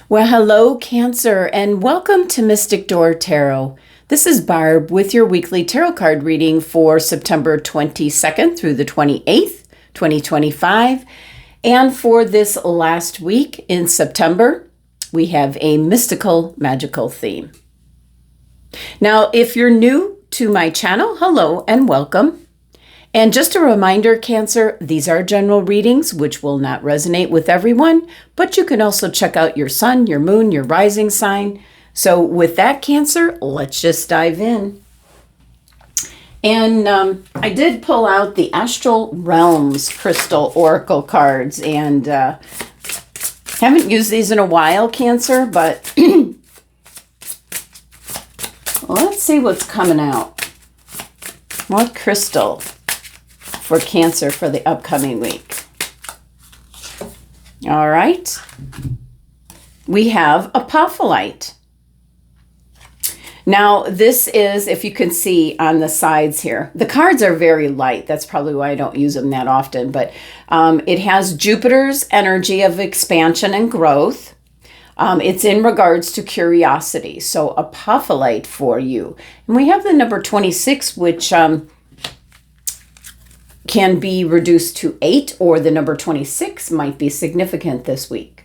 Well, hello, Cancer, and welcome to Mystic Door Tarot. This is Barb with your weekly tarot card reading for September 22nd through the 28th, 2025. And for this last week in September, we have a mystical, magical theme. Now, if you're new to my channel, hello and welcome. And just a reminder, Cancer, these are general readings, which will not resonate with everyone, but you can also check out your sun, your moon, your rising sign. So with that, Cancer, let's just dive in. And I did pull out the Astral Realms Crystal Oracle cards, and haven't used these in a while, Cancer, but let's see what's coming out. What crystal for Cancer for the upcoming week? All right. We have apophyllite. Now, this is, if you can see on the sides here, the cards are very light. That's probably why I don't use them that often, but it has Jupiter's energy of expansion and growth. It's in regards to curiosity. So apophyllite for you. And we have the number 26, which can be reduced to 8, or the number 26 might be significant this week.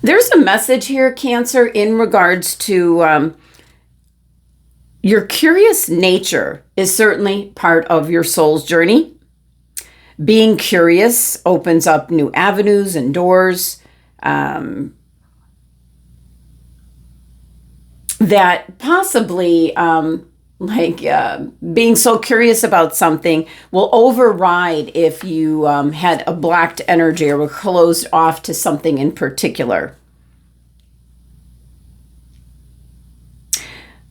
There's a message here, Cancer, in regards to your curious nature is certainly part of your soul's journey. Being curious opens up new avenues and doors that possibly being so curious about something will override if you had a blocked energy or were closed off to something in particular.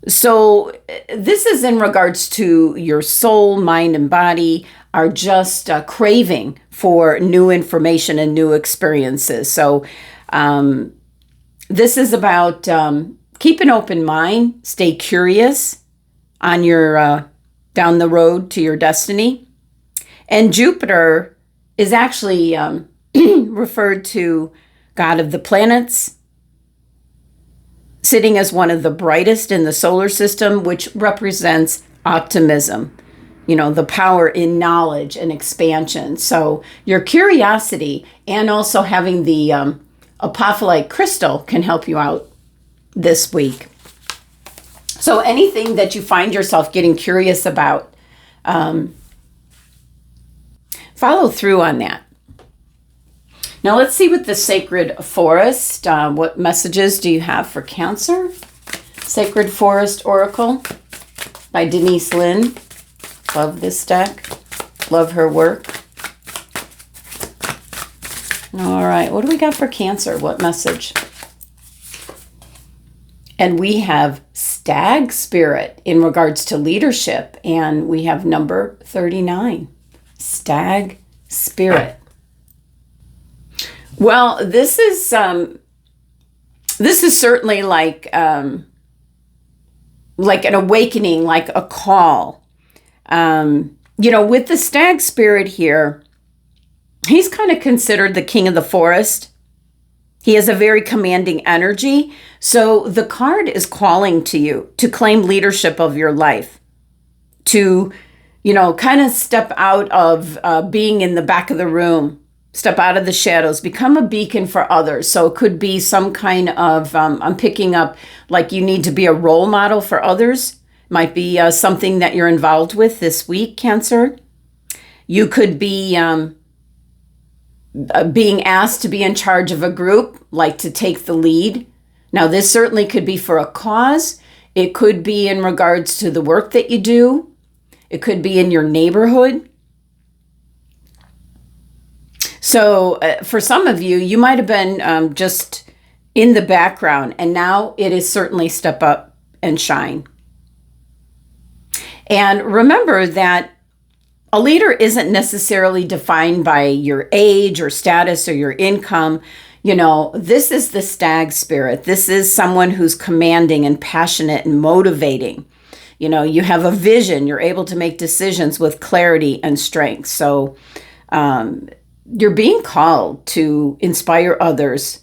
So this is in regards to your soul, mind, and body are just craving for new information and new experiences. So this is about keep an open mind, stay curious on your down the road to your destiny. And Jupiter is actually referred to God of the planets, sitting as one of the brightest in the solar system, which represents optimism, you know, the power in knowledge and expansion. So your curiosity and also having the apophyllite crystal can help you out this week. So anything that you find yourself getting curious about, follow through on that. Now let's see with the Sacred Forest. What messages do you have for Cancer? Sacred Forest Oracle by Denise Linn. Love this deck. Love her work. All right, what do we got for Cancer? What message? And we have Stag Spirit in regards to leadership, and we have number 39, Stag Spirit. Well, this is certainly like an awakening, like a call. With the Stag Spirit here, he's kind of considered the king of the forest. He has a very commanding energy. So the card is calling to you to claim leadership of your life, to, kind of step out of being in the back of the room, step out of the shadows, become a beacon for others. So it could be some kind of, I'm picking up like you need to be a role model for others. Might be something that you're involved with this week, Cancer. You could be being asked to be in charge of a group, like to take the lead. Now, this certainly could be for a cause. It could be in regards to the work that you do. It could be in your neighborhood. So for some of you, you might have been just in the background, and now it is certainly step up and shine. And remember that a leader isn't necessarily defined by your age or status or your income. This is the Stag Spirit. This is someone who's commanding and passionate and motivating. You have a vision. You're able to make decisions with clarity and strength. So you're being called to inspire others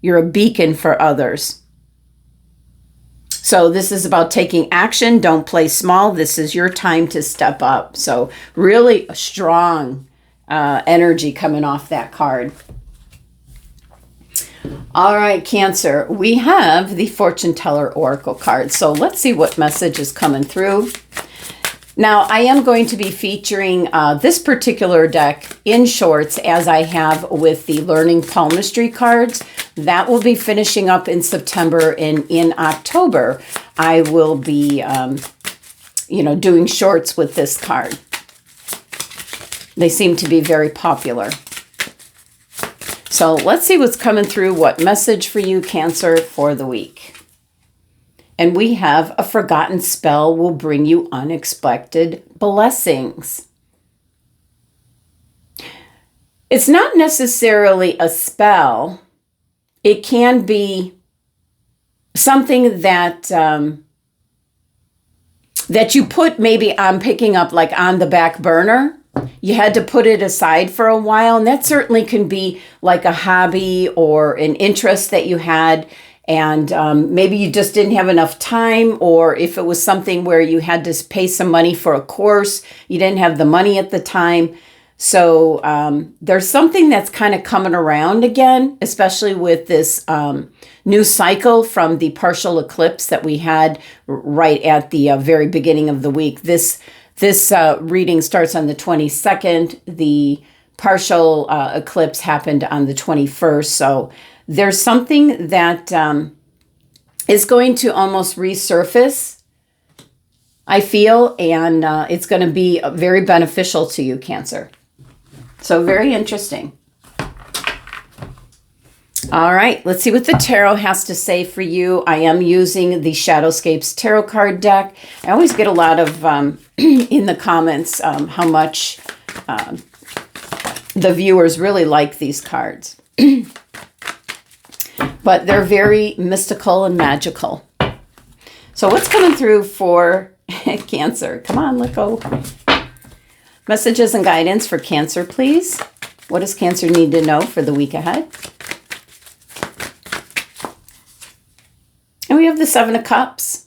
You're a beacon for others. So this is about taking action. Don't play small. This is your time to step up. So really a strong energy coming off that card. All right, Cancer. We have the Fortune Teller Oracle card. So let's see what message is coming through. Now, I am going to be featuring this particular deck in shorts as I have with the Learning Palmistry cards. That will be finishing up in September, and in October, I will be, doing shorts with this card. They seem to be very popular. So let's see what's coming through. What message for you, Cancer, for the week? And we have a forgotten spell will bring you unexpected blessings. It's not necessarily a spell. It can be something that that you put maybe on picking up like on the back burner. You had to put it aside for a while. And that certainly can be like a hobby or an interest that you had. And maybe you just didn't have enough time, or if it was something where you had to pay some money for a course, you didn't have the money at the time. So there's something that's kind of coming around again, especially with this new cycle from the partial eclipse that we had right at the very beginning of the week. This reading starts on the 22nd. The partial eclipse happened on the 21st. So there's something that is going to almost resurface, I feel, and it's going to be very beneficial to you, Cancer. So very interesting. All right, let's see what the tarot has to say for you. I am using the Shadowscapes tarot card deck. I always get a lot of in the comments how much the viewers really like these cards. But they're very mystical and magical. So what's coming through for Cancer? Come on, let go. Messages and guidance for Cancer, please. What does Cancer need to know for the week ahead? And we have the Seven of Cups.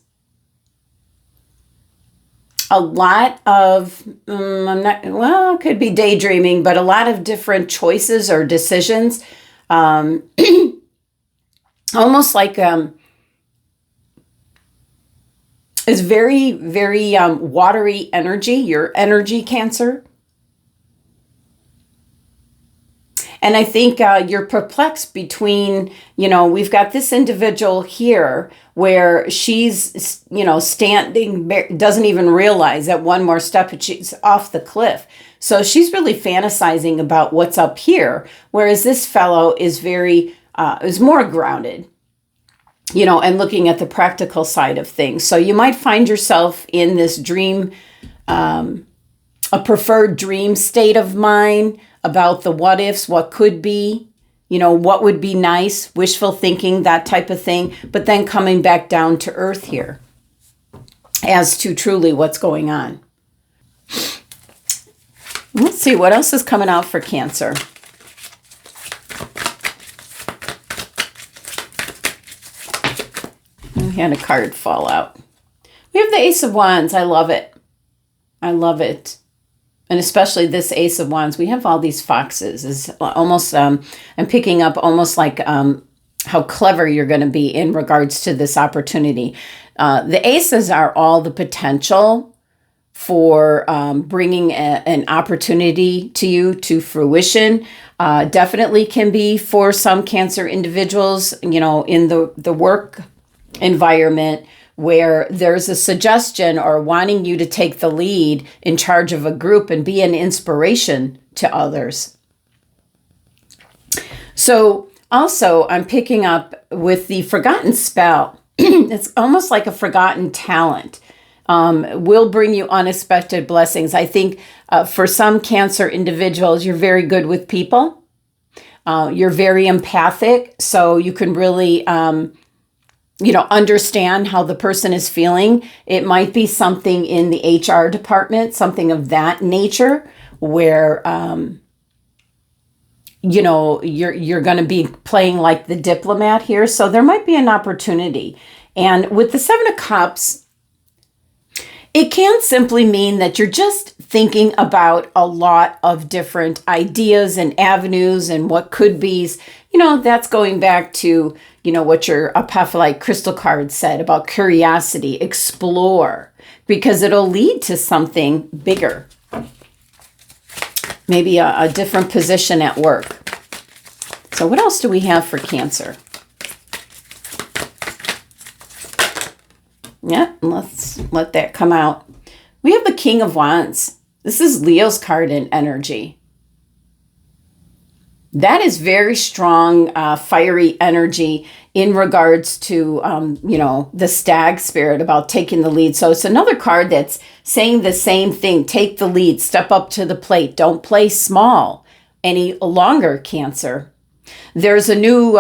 A lot of, it could be daydreaming, but a lot of different choices or decisions. Almost like it's very, very watery energy, your energy, Cancer. And I think you're perplexed between, we've got this individual here where she's, standing, doesn't even realize that one more step and she's off the cliff. So she's really fantasizing about what's up here, whereas this fellow is is more grounded, and looking at the practical side of things. So you might find yourself in this dream, a preferred dream state of mind about the what ifs, what could be, what would be nice, wishful thinking, that type of thing, but then coming back down to earth here as to truly what's going on. Let's see what else is coming out for Cancer. We had a card fall out. We have the Ace of Wands. I love it. I love it. And especially this Ace of Wands. We have all these foxes. It's almost, I'm picking up almost like how clever you're going to be in regards to this opportunity. The aces are all the potential for bringing an opportunity to you to fruition. Definitely can be for some Cancer individuals, in the work environment where there's a suggestion or wanting you to take the lead in charge of a group and be an inspiration to others. So also I'm picking up with the forgotten spell. It's almost like a forgotten talent. Will bring you unexpected blessings. I think for some Cancer individuals, you're very good with people. You're very empathic, so you can really understand how the person is feeling. It might be something in the HR department, something of that nature, where you're going to be playing like the diplomat here. So there might be an opportunity. And with the Seven of Cups, it can simply mean that you're just thinking about a lot of different ideas and avenues and what could be. That's going back to, what your Apophyllite crystal card said about curiosity, explore, because it'll lead to something bigger. Maybe a different position at work. So what else do we have for Cancer? Yeah, let's let that come out. We have the King of Wands. This is Leo's card in energy. That is very strong, fiery energy in regards to, the Stag spirit about taking the lead. So it's another card that's saying the same thing. Take the lead. Step up to the plate. Don't play small any longer, Cancer. There's a new,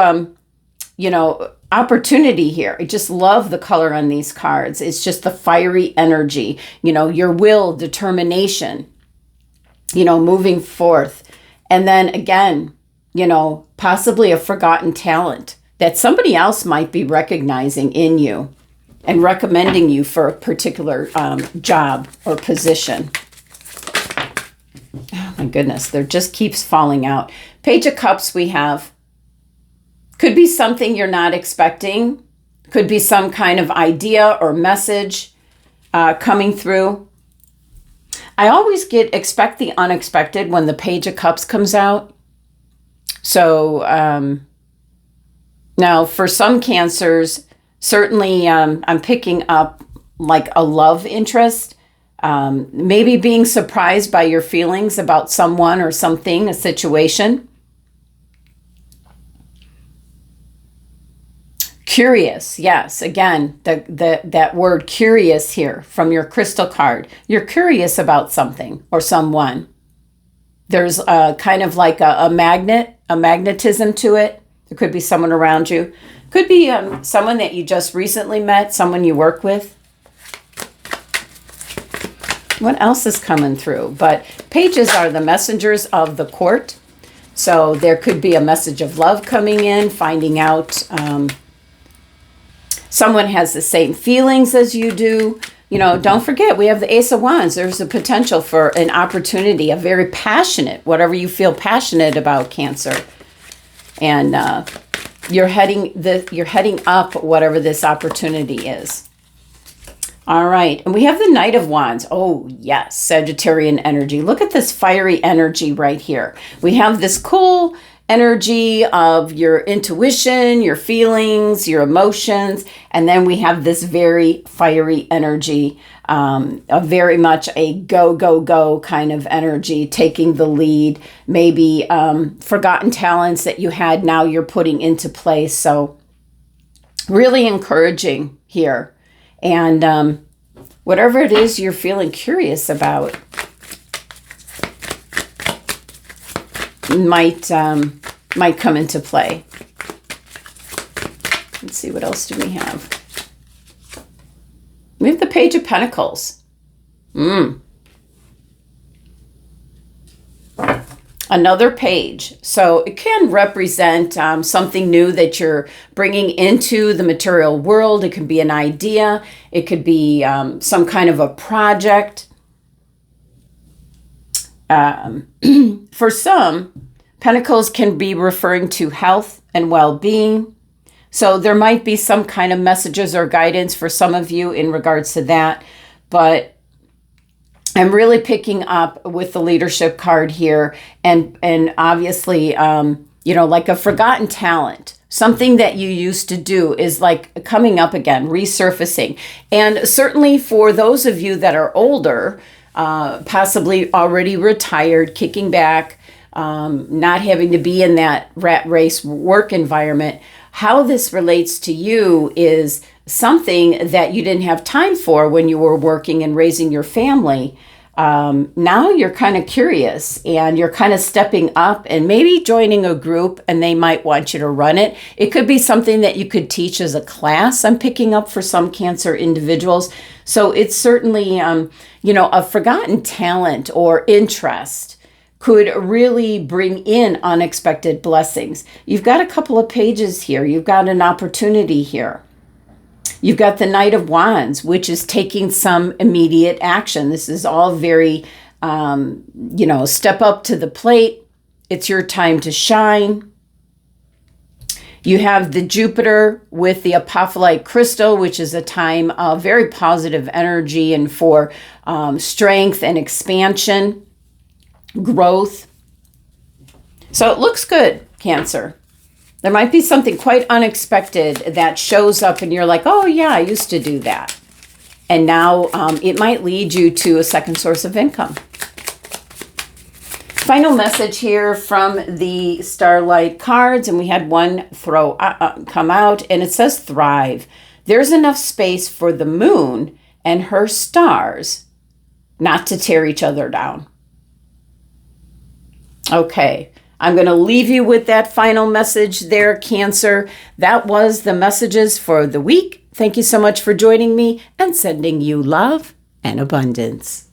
opportunity here. I just love the color on these cards. It's just the fiery energy, your will, determination, moving forth. And then again, possibly a forgotten talent that somebody else might be recognizing in you and recommending you for a particular job or position. Oh my goodness, there just keeps falling out. Page of Cups we have. Could be something you're not expecting. Could be some kind of idea or message coming through. I always expect the unexpected when the Page of Cups comes out. So now for some Cancers, certainly I'm picking up like a love interest. Maybe being surprised by your feelings about someone or something, a situation. Curious, yes. Again, that word curious here from your crystal card. You're curious about something or someone. There's kind of like a magnetism to it. There could be someone around you. Could be someone that you just recently met, someone you work with. What else is coming through? But pages are the messengers of the court. So there could be a message of love coming in, finding out someone has the same feelings as you do. Don't forget, we have the Ace of Wands. There's a potential for an opportunity, a very passionate, whatever you feel passionate about, Cancer. And you're heading up whatever this opportunity is. All right. And we have the Knight of Wands. Oh, yes. Sagittarian energy. Look at this fiery energy right here. We have this cool energy of your intuition, your feelings, your emotions. And then we have this very fiery energy, very much a go, go, go kind of energy, taking the lead, maybe forgotten talents that you had, now you're putting into place. So really encouraging here. And whatever it is you're feeling curious about might come into play. Let's see, what else do we have? We have the Page of Pentacles. Another page. So it can represent something new that you're bringing into the material world. It could be an idea. It could be some kind of a project. For some, Pentacles can be referring to health and well-being. So there might be some kind of messages or guidance for some of you in regards to that. But I'm really picking up with the leadership card here. And obviously, like a forgotten talent. Something that you used to do is like coming up again, resurfacing. And certainly for those of you that are older, possibly already retired, kicking back, not having to be in that rat race work environment, how this relates to you is something that you didn't have time for when you were working and raising your family. Now you're kind of curious and you're kind of stepping up and maybe joining a group, and they might want you to run it. It could be something that you could teach as a class. I'm picking up for some Cancer individuals. So it's certainly, a forgotten talent or interest could really bring in unexpected blessings. You've got a couple of pages here. You've got an opportunity here. You've got the Knight of Wands, which is taking some immediate action. This is all very, step up to the plate. It's your time to shine. You have the Jupiter with the apophyllite crystal, which is a time of very positive energy and for strength and expansion, growth. So it looks good, Cancer. There might be something quite unexpected that shows up and you're like, oh yeah, I used to do that. And now it might lead you to a second source of income. Final message here from the Starlight cards, and we had one come out, and it says thrive. There's enough space for the moon and her stars not to tear each other down. Okay, I'm going to leave you with that final message there, Cancer. That was the messages for the week. Thank you so much for joining me and sending you love and abundance.